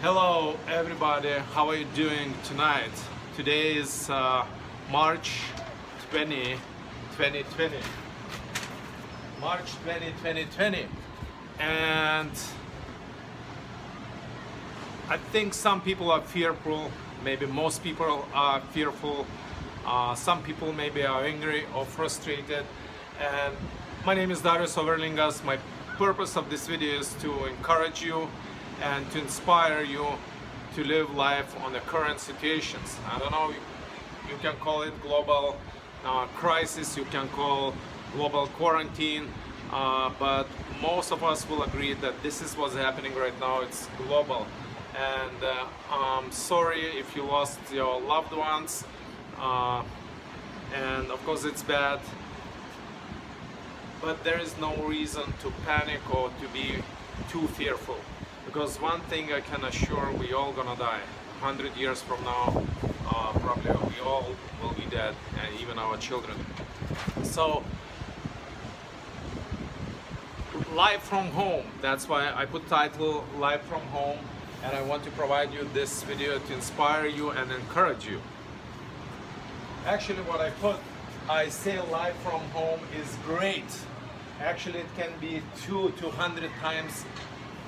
Hello everybody, how are you doing tonight? Today is March 20, 2020. March 20, 2020. And I think some people are fearful, maybe most people are fearful. Some people maybe are angry or frustrated. And my name is Darius Overlingas. My purpose of this video is to encourage you and to inspire you to live life on the current situations. I don't know, you can call it global crisis, you can call global quarantine, but most of us will agree that this is what's happening right now. It's global. And I'm sorry if you lost your loved ones, and of course it's bad, but there is no reason to panic or to be too fearful. Because one thing I can assure, we all gonna die. 100 years from now, probably we all will be dead, and even our children. So, live from home, that's why I put title Live from Home, and I want to provide you this video to inspire you and encourage you. Actually what I say live from home is great. Actually it can be 2 to 100 times,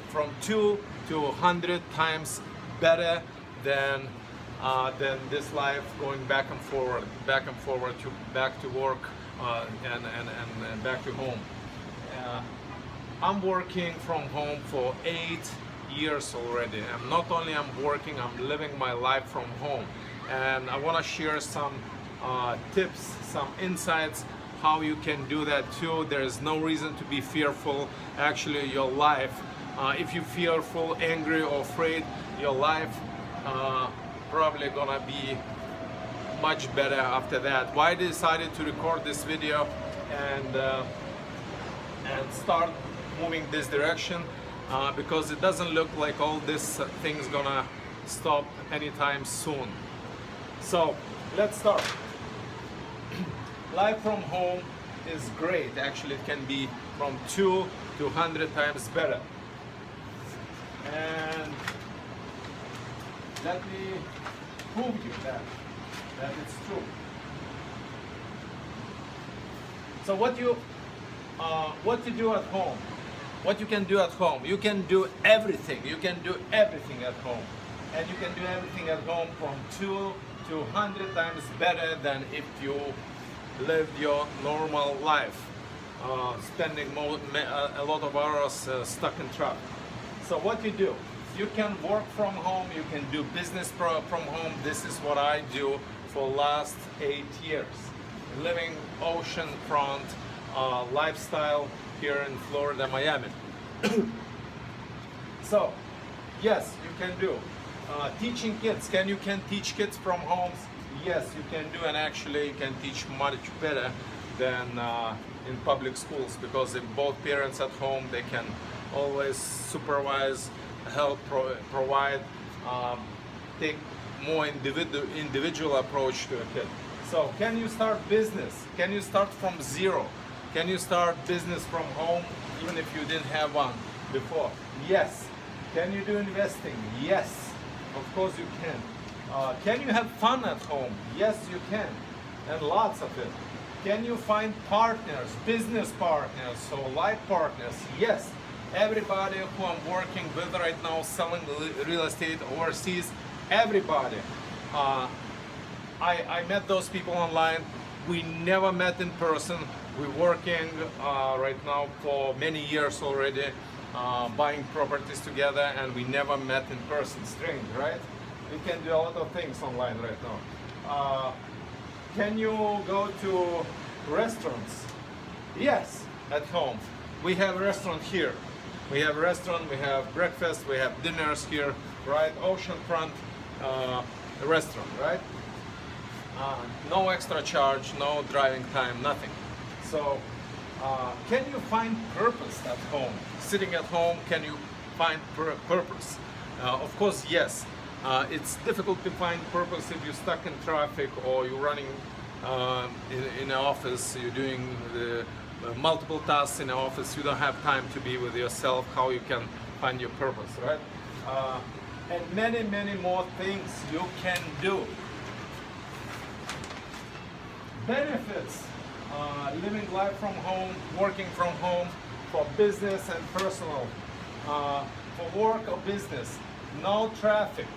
from 2 to 100 times better than this life going back and forward to back to work and back to home. I'm working from home for 8 years already, and not only I'm working, I'm living my life from home. And I want to share some tips, some insights how you can do that too. There is no reason to be fearful. Actually your life, if you're fearful, angry or afraid, your life probably gonna be much better after that. Why I decided to record this video and start moving this direction, because it doesn't look like all this thing's gonna stop anytime soon. So let's start. Live from home is great. Actually it can be from 2 to 100 times better. And let me prove you that it's true. So what you do at home, what you can do at home, you can do everything. You can do everything at home, and you can do everything at home from 2 to 100 times better than if you lived your normal life, spending a lot of hours stuck in traffic. So what you do, you can work from home, you can do business from home. This is what I do for last 8 years. Living oceanfront lifestyle here in Florida, Miami. So, yes, you can do. Teaching kids, you can teach kids from homes? Yes, you can do, and actually you can teach much better than in public schools, because if both parents at home, they can always supervise, help, provide, take more individual approach to a kid. So can you start business? Can you start from zero? Can you start business from home even if you didn't have one before? Yes. Can you do investing? Yes, of course you can. Can you have fun at home? Yes, you can, and lots of it. Can you find partners, business partners, so life partners? Yes. Everybody who I'm working with right now, selling real estate overseas, everybody. I met those people online. We never met in person. We're working right now for many years already, buying properties together, and we never met in person. Strange, right? You can do a lot of things online right now. Can you go to restaurants? Yes, at home. We have a restaurant here. We have a restaurant, we have breakfast, we have dinners here, right? Oceanfront restaurant, right? No extra charge, no driving time, nothing. So, can you find purpose at home? Sitting at home, can you find purpose? Of course, yes. It's difficult to find purpose if you're stuck in traffic, or you're running in an office, you're doing the multiple tasks in the office, you don't have time to be with yourself. How you can find your purpose, right? and many, many more things you can do. Benefits, living life from home, working from home, for business and personal. For work or business, no traffic.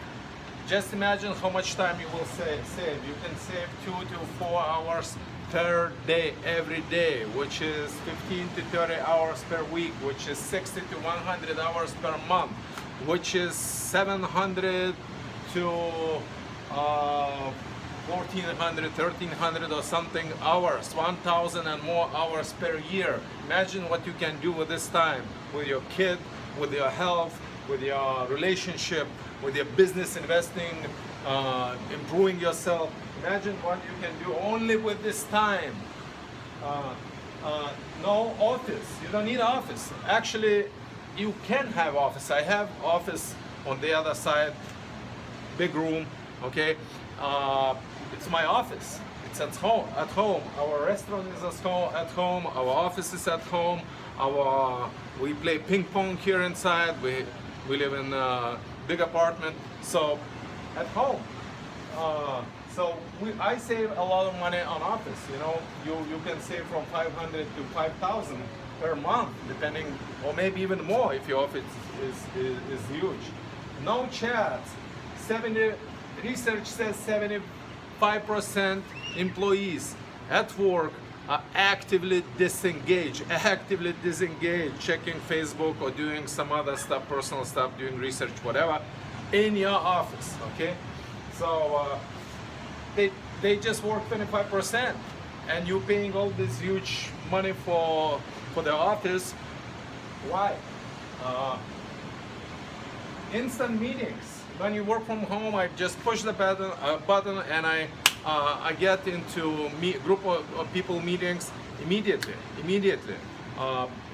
Just imagine how much time you will save. You can save 2 to 4 hours per day, every day, which is 15 to 30 hours per week, which is 60 to 100 hours per month, which is 700 to 1400, 1300 or something hours, 1000 and more hours per year. Imagine what you can do with this time, with your kid, with your health, with your relationship, with your business investing, improving yourself. Imagine what you can do only with this time. No office, you don't need office. Actually, you can have office. I have office on the other side, big room, okay? It's my office. It's at home. Our restaurant is at home. Our office is at home. We play ping pong here inside. We live in a big apartment, so at home. I save a lot of money on office. You know, you can save from 500 to 5,000 per month, depending, or maybe even more if your office is huge. No chats. Research says 75% employees at work are actively disengaged, checking Facebook or doing some other stuff, personal stuff, doing research, whatever, in your office, okay? So they just work 25%, and you're paying all this huge money for the office. Why? Instant meetings. When you work from home, I just push the button and I get into group of people meetings immediately.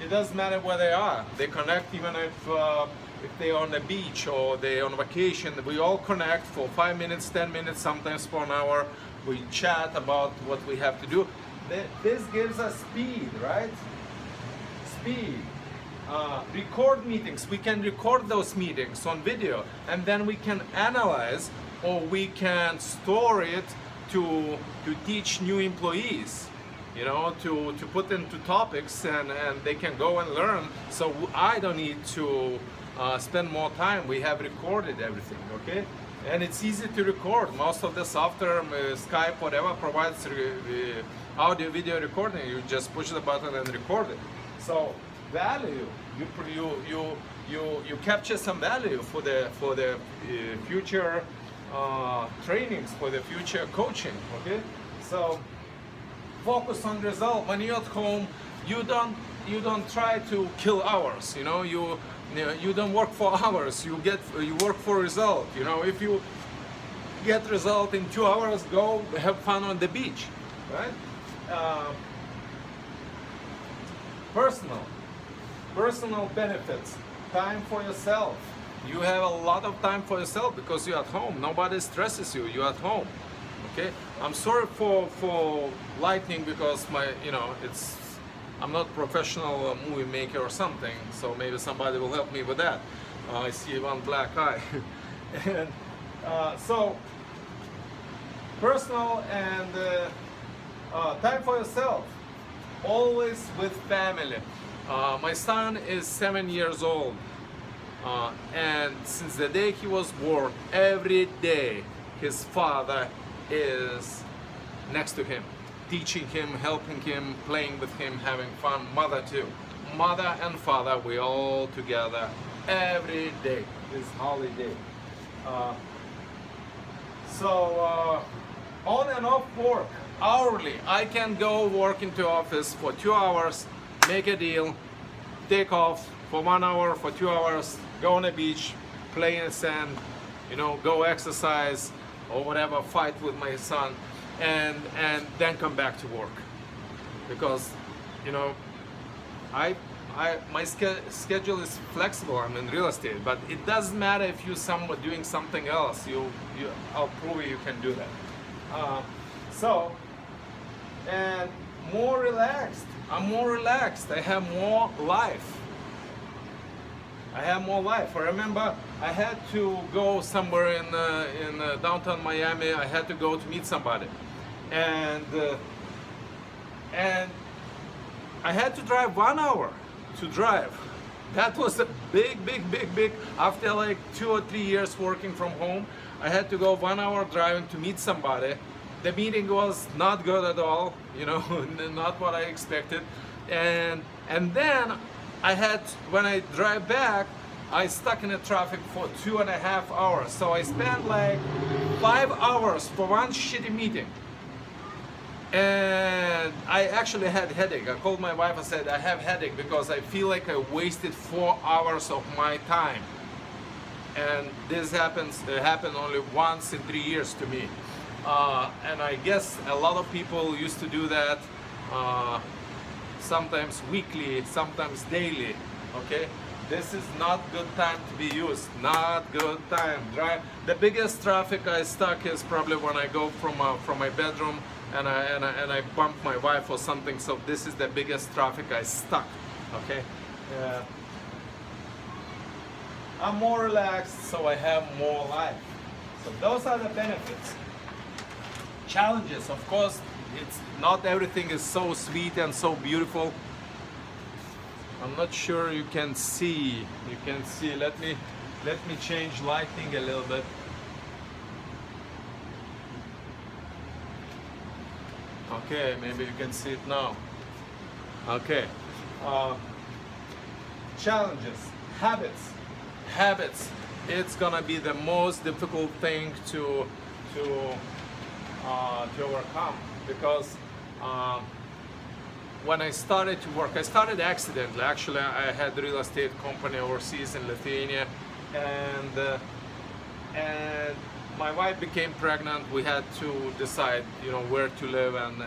It doesn't matter where they are. They connect even if they're on the beach or they're on vacation. We all connect for 5 minutes, 10 minutes, sometimes for an hour. We chat about what we have to do. This gives us speed, right? Speed. Record meetings. We can record those meetings on video, and then we can analyze, or we can store it to teach new employees, you know, to put into topics, and they can go and learn. So I don't need to spend more time. We have recorded everything, okay? And it's easy to record. Most of the software, Skype, whatever, provides audio, video recording. You just push the button and record it. So value, you capture some value for the future trainings, for the future coaching, okay? So focus on result. When you're at home, you don't try to kill hours, you know, you don't work for hours, you work for result. You know, if you get result in 2 hours, go have fun on the beach, right? Personal benefits, time for yourself. You have a lot of time for yourself because you're at home. Nobody stresses you. You're at home. Okay. I'm sorry for lightning because I'm not professional movie maker or something. So maybe somebody will help me with that. I see one black eye. And so personal and time for yourself. Always with family. My son is 7 years old. And since the day he was born, every day his father is next to him, teaching him, helping him, playing with him, having fun. Mother too. Mother and father, we all together every day. This holiday. On and off work, hourly. I can go work into office for 2 hours, make a deal, take off for 1 hour, for 2 hours, go on the beach, play in the sand, you know, go exercise or whatever, fight with my son, and then come back to work. Because, you know, my schedule is flexible. I'm in real estate, but it doesn't matter if you're doing something else. I'll prove you can do that. And more relaxed. I'm more relaxed. I have more life. I have more life. I remember I had to go somewhere in downtown Miami. I had to go to meet somebody, and I had to drive 1 hour to drive. That was a big. After like 2 or 3 years working from home, I had to go 1 hour driving to meet somebody. The meeting was not good at all, you know, not what I expected. And then I had, when I drive back, I stuck in the traffic for 2.5 hours. So I spent like 5 hours for one shitty meeting. And I actually had headache. I called my wife and said, I have headache because I feel like I wasted 4 hours of my time. And this happened only once in 3 years to me. And I guess a lot of people used to do that, sometimes weekly, sometimes daily, okay? This is not good time to be used, not good time. The biggest traffic I stuck is probably when I go from my bedroom and I bump my wife or something. So this is the biggest traffic I stuck. Okay, I'm more relaxed, so I have more life. So those are the benefits. Challenges, of course, it's not everything is so sweet and so beautiful. I'm not sure you can see. You can see. Let me change lighting a little bit. Okay, maybe you can see it now. Okay. Challenges, habits. It's gonna be the most difficult thing to overcome, because when I started to work, I started accidentally. Actually, I had a real estate company overseas in Lithuania, and my wife became pregnant. We had to decide, you know, where to live and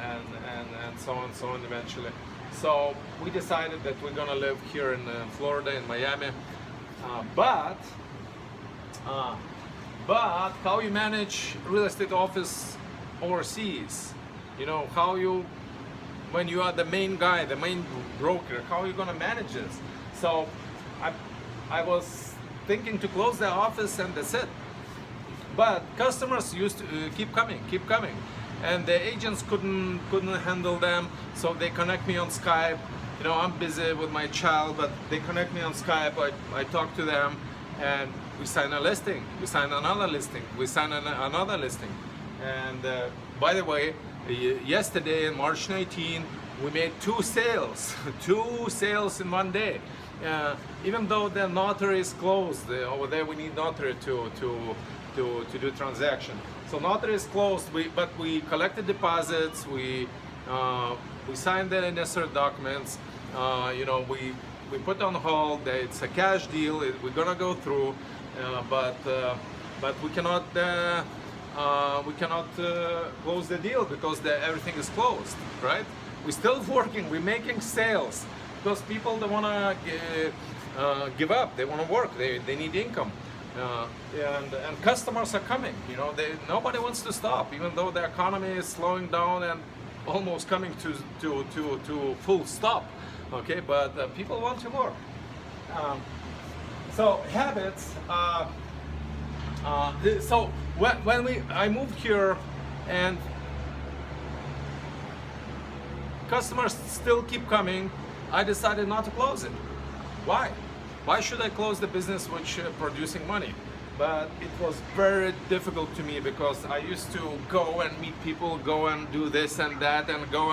so on eventually. So we decided that we're gonna live here in Florida, in Miami. But how you manage real estate office overseas? You know, how you, when you are the main guy, the main broker, how are you gonna manage this? So I was thinking to close the office and that's it. But customers used to keep coming, and the agents couldn't handle them, so they connect me on Skype. You know, I'm busy with my child, but they connect me on Skype. I talk to them, and we sign a listing. We sign another listing. We sign another listing. And by the way, yesterday, in March 19, we made 2 sales, 2 sales in one day. Even though the notary is closed over there, we need notary to do transaction. So notary is closed, but we collected deposits, we signed the necessary documents, you know, we put on hold. It's a cash deal. We're gonna go through, but we cannot close the deal because everything is closed, right? We're still working. We're making sales because people don't wanna give up. They wanna work. They need income. And customers are coming. You know, nobody wants to stop, even though the economy is slowing down and almost coming to full stop. Okay, but people want to work. So habits. So when I moved here, and customers still keep coming, I decided not to close it. Why? Why should I close the business which producing money? But it was very difficult to me because I used to go and meet people, go and do this and that, and go,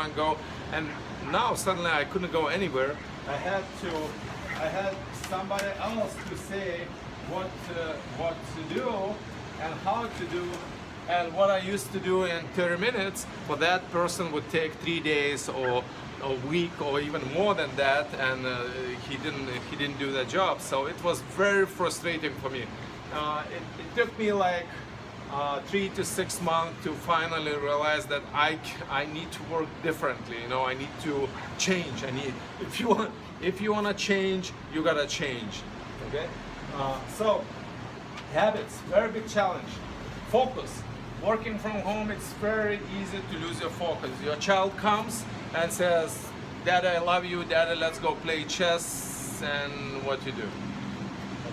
and now suddenly I couldn't go anywhere. I had somebody else to say what to do and how to do, and what I used to do in 30 minutes, for that person would take 3 days or a week or even more than that, and he didn't do the job. So it was very frustrating for me. It took me like 3 to 6 months to finally realize that I need to work differently. You know, I need to change. If you want to change, you gotta change. Okay. So habits, very big challenge. Focus. Working from home, it's very easy to lose your focus. Your child comes and says, "Daddy, I love you. Daddy, let's go play chess." And what you do?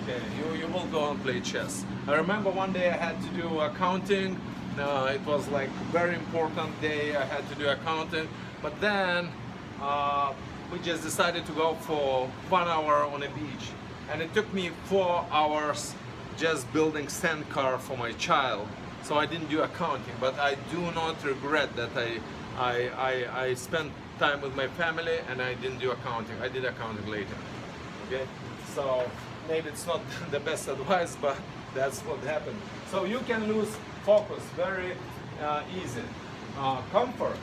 Okay, you will go and play chess. I remember one day I had to do accounting. It was like a very important day. I had to do accounting, but then we just decided to go for 1 hour on a beach, and it took me 4 hours just building sandcar for my child. So I didn't do accounting, but I do not regret that I spent time with my family and I didn't do accounting. I did accounting later. Okay, so maybe it's not the best advice, but that's what happened. So you can lose focus very easy. Comfort.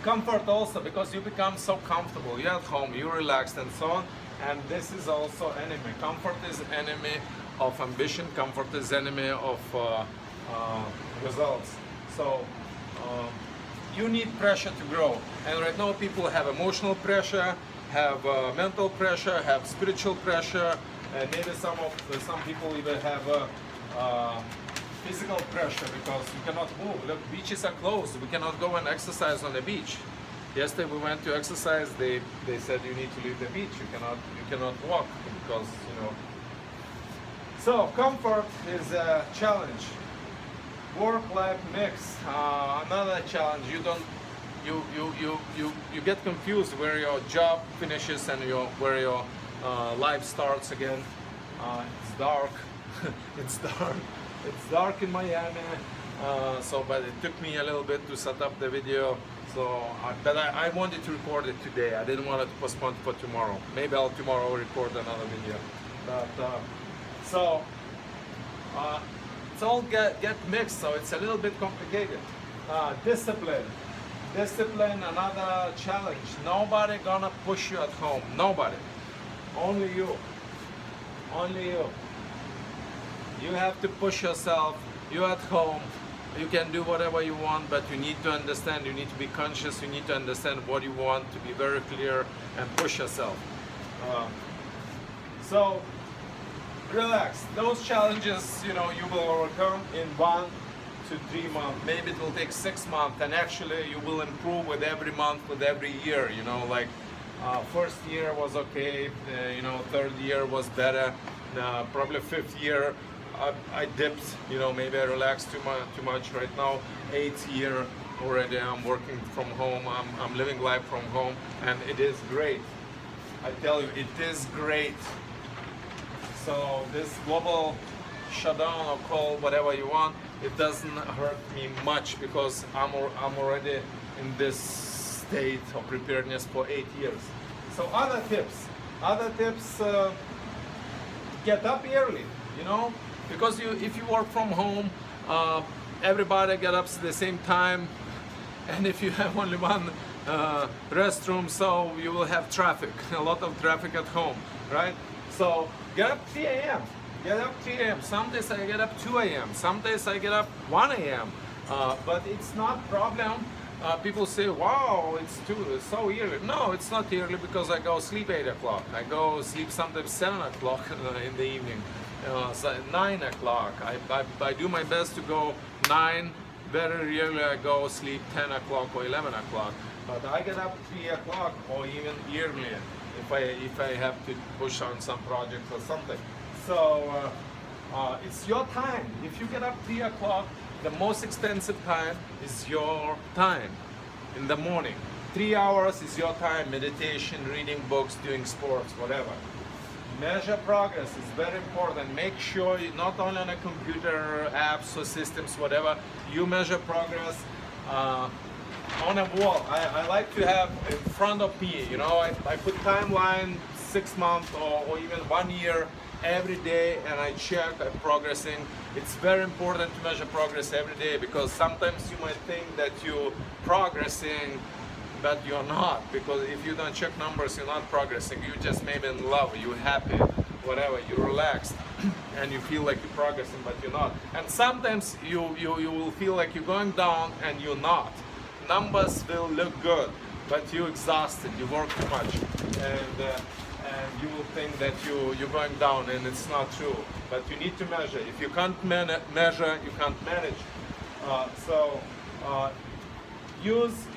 Comfort also, because you become so comfortable. You're at home, you're relaxed and so on. And this is also enemy. Comfort is enemy of ambition. Comfort is enemy of results. So you need pressure to grow. And right now people have emotional pressure, have mental pressure, have spiritual pressure, and maybe some people even have physical pressure because you cannot move. Look, beaches are closed. We cannot go and exercise on the beach. Yesterday we went to exercise. They said you need to leave the beach. You cannot walk because So comfort is a challenge. Work-life mix, another challenge. You get confused where your job finishes and where your life starts again. It's dark. It's dark in Miami. But it took me a little bit to set up the video. But I wanted to record it today. I didn't want it to postpone for tomorrow. Maybe I'll tomorrow record another video. But it's all get mixed, so it's a little bit complicated. Discipline, another challenge. Nobody gonna push you at home. Nobody. Only you. You have to push yourself. You're at home. You can do whatever you want, but you need to understand, you need to be conscious, you need to understand what you want, to be very clear and push yourself. So relax. Those challenges, you will overcome in 1 to 3 months. Maybe it will take 6 months, and actually you will improve with every month, with every year. First year was okay, third year was better, probably 5th year I dipped, maybe I relaxed too much right now. 8th year already, I'm working from home, I'm living life from home, and it is great. I tell you, it is great. So this global shutdown or call whatever you want, it doesn't hurt me much because I'm already in this state of preparedness for 8 years. So other tips, get up early, because if you work from home, everybody get up at the same time, and if you have only one restroom, so you will have traffic, a lot of traffic at home, right? So get up 3 a.m. Some days I get up 2 a.m. Some days I get up 1 a.m. But it's not problem. People say, wow, it's so early. No, it's not early because I go sleep 8 o'clock. I go sleep sometimes 7 o'clock in the evening. So 9 o'clock. I do my best to go 9. Very rarely I go sleep 10 o'clock or 11 o'clock. But I get up 3 o'clock or even earlier if I have to push on some projects or something. So it's your time. If you get up 3 o'clock, the most expensive time is your time in the morning. 3 hours is your time, meditation, reading books, doing sports, whatever. Measure progress is very important. Make sure you not only on a computer, apps or systems, whatever, you measure progress on a wall. I like to have in front of me, I put timeline 6 months or even 1 year every day, and I check I'm progressing. It's very important to measure progress every day, because sometimes you might think that you're progressing, but you're not, because if you don't check numbers, you're not progressing. You just maybe in love, you're happy, whatever, you're relaxed, and you feel like you're progressing, but you're not. And sometimes you will feel like you're going down and you're not. Numbers will look good, but you're exhausted, you work too much, and you will think that you're going down, and it's not true. But you need to measure. If you can't measure, you can't manage.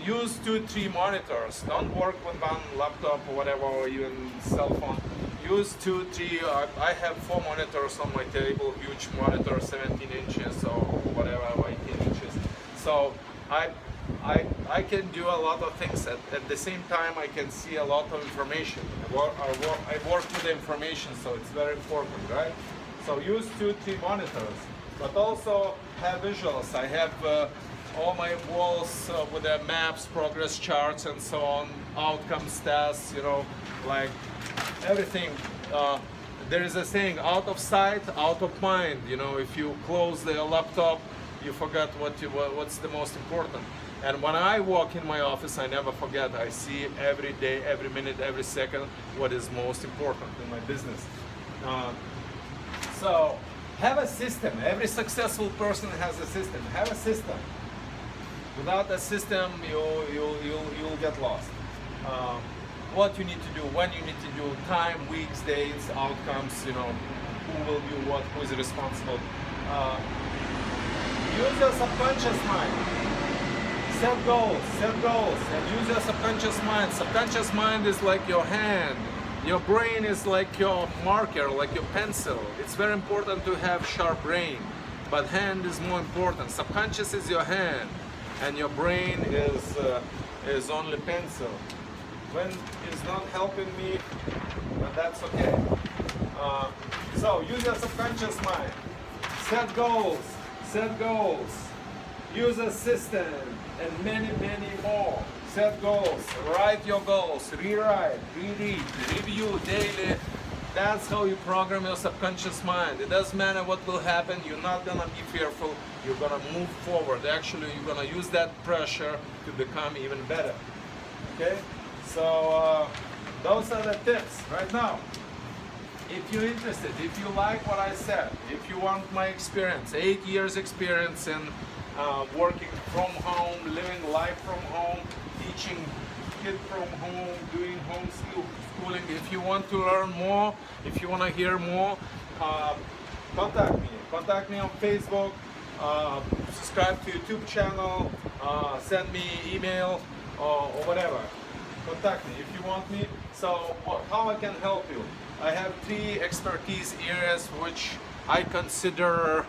Use 2-3 monitors. Don't work with one laptop or whatever, or even cell phone. use 2, 3. I have 4 monitors on my table, huge monitor, 17 inches or whatever, 18 inches. So I can do a lot of things at the same time. I can see a lot of information. I work with the information, so it's very important, right? So use 2, 3 monitors, but also have visuals. I have all my walls with the maps, progress charts, and so on, outcome stats, you know, like everything. There is a saying, out of sight, out of mind. You know, if you close the laptop, you forget what's the most important. And when I walk in my office, I never forget. I see every day, every minute, every second what is most important in my business. So have a system. Every successful person has a system. Have a system. Without a system, you'll get lost. What you need to do, when you need to do, time, weeks, dates, outcomes, you know, who will do what, who is responsible. Use your subconscious mind. Set goals, and use your subconscious mind. Subconscious mind is like your hand. Your brain is like your marker, like your pencil. It's very important to have sharp brain, but hand is more important. Subconscious is your hand, and your brain is only pencil. When it's not helping me, but that's okay. So use your subconscious mind. Set goals. Use a system, and many more. Set goals, write your goals, rewrite, reread, review daily. That's how you program your subconscious mind. It doesn't matter what will happen, you're not gonna be fearful, you're gonna move forward. Actually, you're gonna use that pressure to become even better. Okay? So those are the tips right now. If you're interested, if you like what I said, if you want my experience, 8 years experience in working from home, living life from home, teaching kids from home, doing homeschooling. If you want to learn more, if you want to hear more, contact me. Contact me on Facebook, subscribe to YouTube channel, send me email or whatever. Contact me if you want me. So how I can help you? I have 3 expertise areas which I consider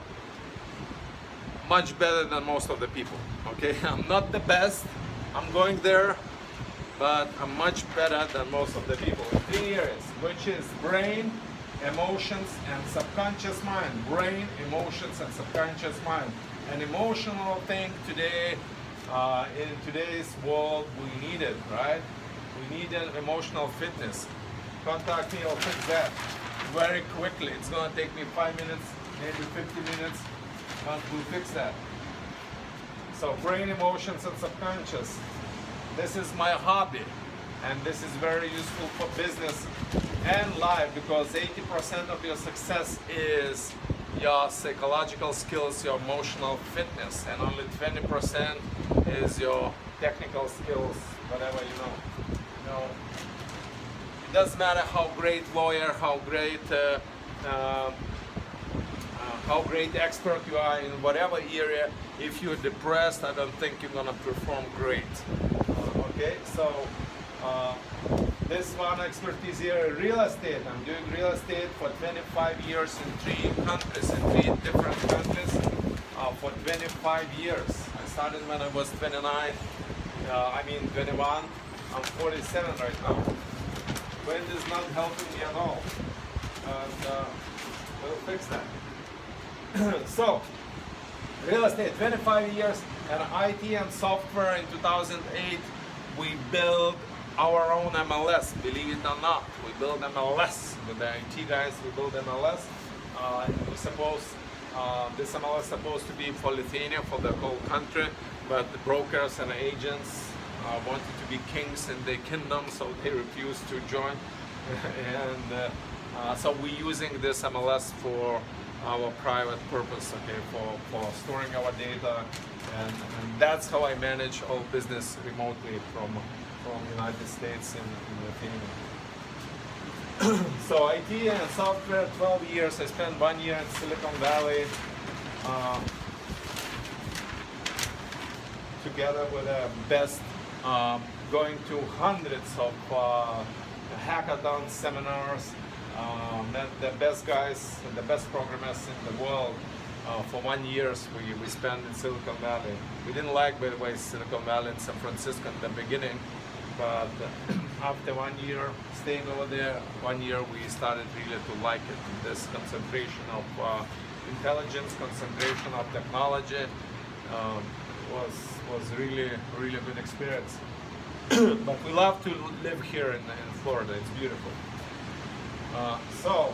much better than most of the people. Okay, I'm not the best, I'm going there, but I'm much better than most of the people. 3 areas, which is brain, emotions, and subconscious mind. Brain, emotions, and subconscious mind. An emotional thing today, in today's world, we need it, right? We need an emotional fitness. Contact me, I'll fix that very quickly. It's gonna take me 5 minutes, maybe 50 minutes, but we'll fix that. So brain, emotions, and subconscious. This is my hobby, and this is very useful for business and life, because 80% of your success is your psychological skills, your emotional fitness, and only 20% is your technical skills, whatever you know. You know, it doesn't matter how great lawyer, how great expert you are in whatever area. If you're depressed, I don't think you're gonna perform great. Okay, so this one expertise here, real estate. I'm doing real estate for 25 years in 3 countries, in 3 different countries for 25 years. I started when I was 29, 21. I'm 47 right now. Wind is not helping me at all. And we'll fix that. So, real estate, 25 years, and IT and software. In 2008, we built our own MLS, believe it or not. We built MLS with the IT guys. We built MLS. This MLS is supposed to be for Lithuania, for the whole country, but the brokers and agents wanted to be kings in their kingdom, so they refused to join. And so we're using this MLS for our private purpose, okay, for storing our data, and that's how I manage all business remotely from United States in Lithuania. So IT and software, 12 years. I spent 1 year in Silicon Valley together with the best, going to hundreds of hackathon seminars, met the best guys and the best programmers in the world. For 1 year we spent in Silicon Valley. We didn't like, by the way, Silicon Valley and San Francisco in the beginning, but after 1 year staying over there, 1 year we started really to like it. This concentration of intelligence, concentration of technology was really good experience. But we love to live here in Florida. It's beautiful. So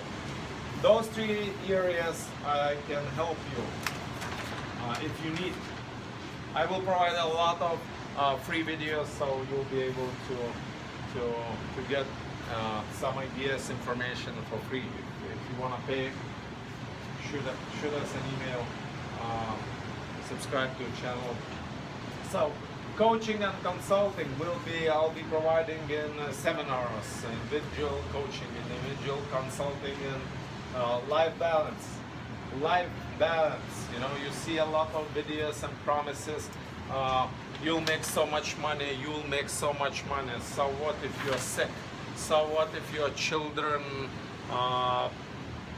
those 3 areas I can help you if you need. I will provide a lot of free videos, so you'll be able to get some ideas, information for free. If you want to pay, shoot us an email, subscribe to the channel. So coaching and consulting I'll be providing in seminars, individual coaching, individual consulting, and life balance. Life balance. You know, you see a lot of videos and promises. You'll make so much money. You'll make so much money. So what if you're sick? So what if your children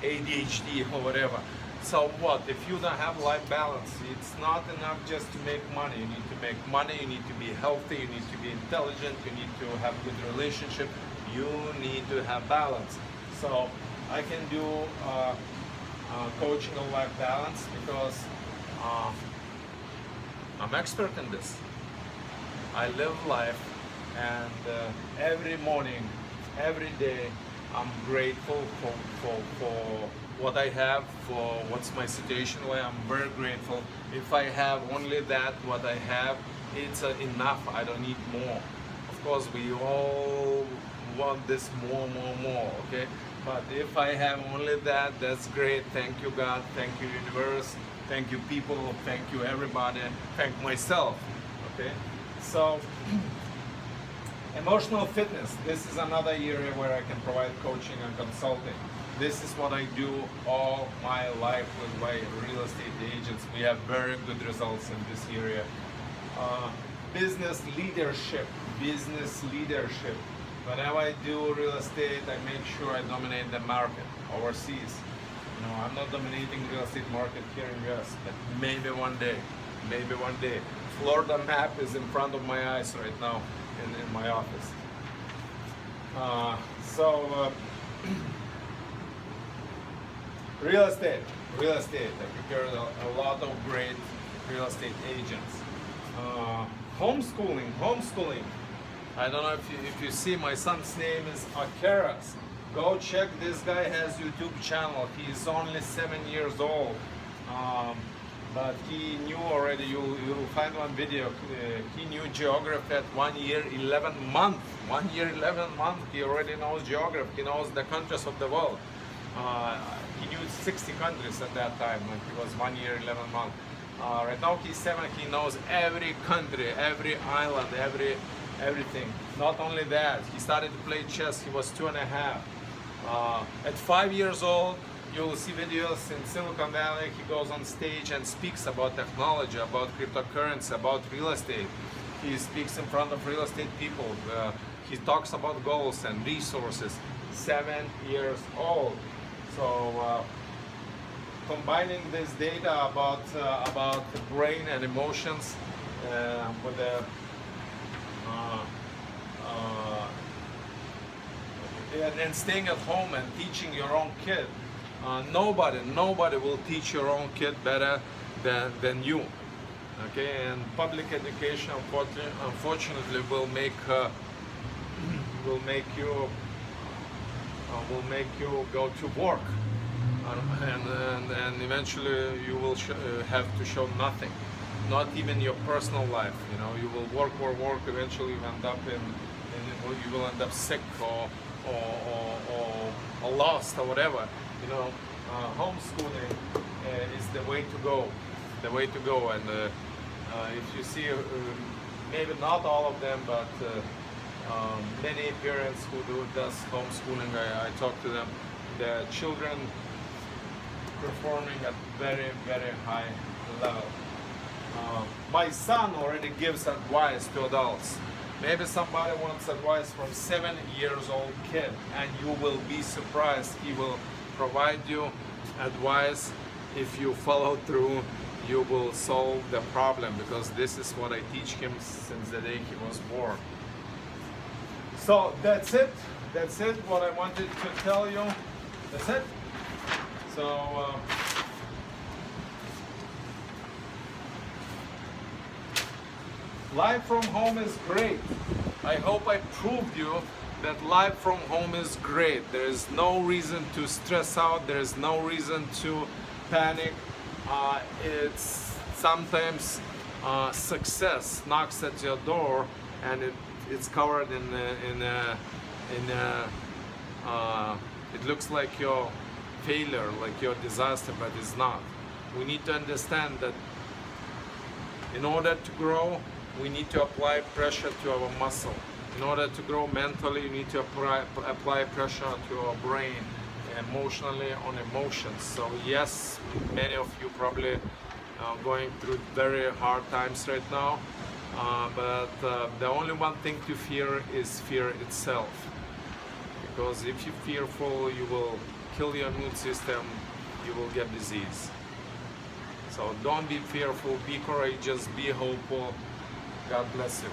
ADHD or whatever? So what if you don't have life balance? It's not enough just to make money. You need to make money. You need to be healthy. You need to be intelligent. You need to have a good relationship. You need to have balance. So I can do coaching on life balance because I'm expert in this. I live life, and every morning, every day, I'm grateful for what I have, for what's my situation. Where I'm very grateful. If I have only that, what I have, it's enough. I don't need more. Of course, we all want this more. Okay. But if I have only that, that's great. Thank you, God. Thank you, universe. Thank you, people. Thank you, everybody. Thank myself. Okay. So, emotional fitness. This is another area where I can provide coaching and consulting. This is what I do all my life with my real estate agents. We have very good results in this area. Business leadership. Whenever I do real estate, I make sure I dominate the market overseas. You know, I'm not dominating real estate market here in US, but maybe one day. Florida map is in front of my eyes right now in my office. Real estate. I prepared a lot of great real estate agents. Homeschooling. I don't know if you see, my son's name is Akaras. Go check, this guy has YouTube channel. He's only 7 years old. But he knew already, you'll find one video, he knew geography at 1 year, 11 months. 1 year, 11 months, he already knows geography, he knows the countries of the world. He knew 60 countries at that time when he was 1 year, 11 months. Right now he's 7, he knows every country, every island, everything. Not only that, he started to play chess, he was 2.5. At 5 years old, you will see videos in Silicon Valley. He goes on stage and speaks about technology, about cryptocurrency, about real estate. He speaks in front of real estate people. He talks about goals and resources. 7 years old. So combining this data about the brain and emotions with the and staying at home and teaching your own kid. Nobody will teach your own kid better than you. Okay, and public education unfortunately will make you go to work, and eventually you will have to show nothing, not even your personal life. You know, you will work. Eventually, you end up you will end up sick or lost or whatever. You know, homeschooling is the way to go. And if you see, maybe not all of them, but many parents who does homeschooling, I talk to them. The children performing at very high level. My son already gives advice to adults. Maybe somebody wants advice from 7-year-old kid, and you will be surprised. He will provide you advice. If you follow through, you will solve the problem, because this is what I teach him since the day he was born. So that's it. That's it. What I wanted to tell you. That's it. So. Live from home is great. I hope I proved you that live from home is great. There is no reason to stress out. There is no reason to panic. It's sometimes success knocks at your door, and it's covered it looks like your failure, like your disaster, but it's not. We need to understand that in order to grow, we need to apply pressure to our muscle. In order to grow mentally, you need to apply pressure to our brain, emotionally on emotions. So yes, many of you probably going through very hard times right now, but the only one thing to fear is fear itself. Because if you're fearful, you will kill your immune system, you will get disease. So don't be fearful, be courageous, be hopeful. God bless you.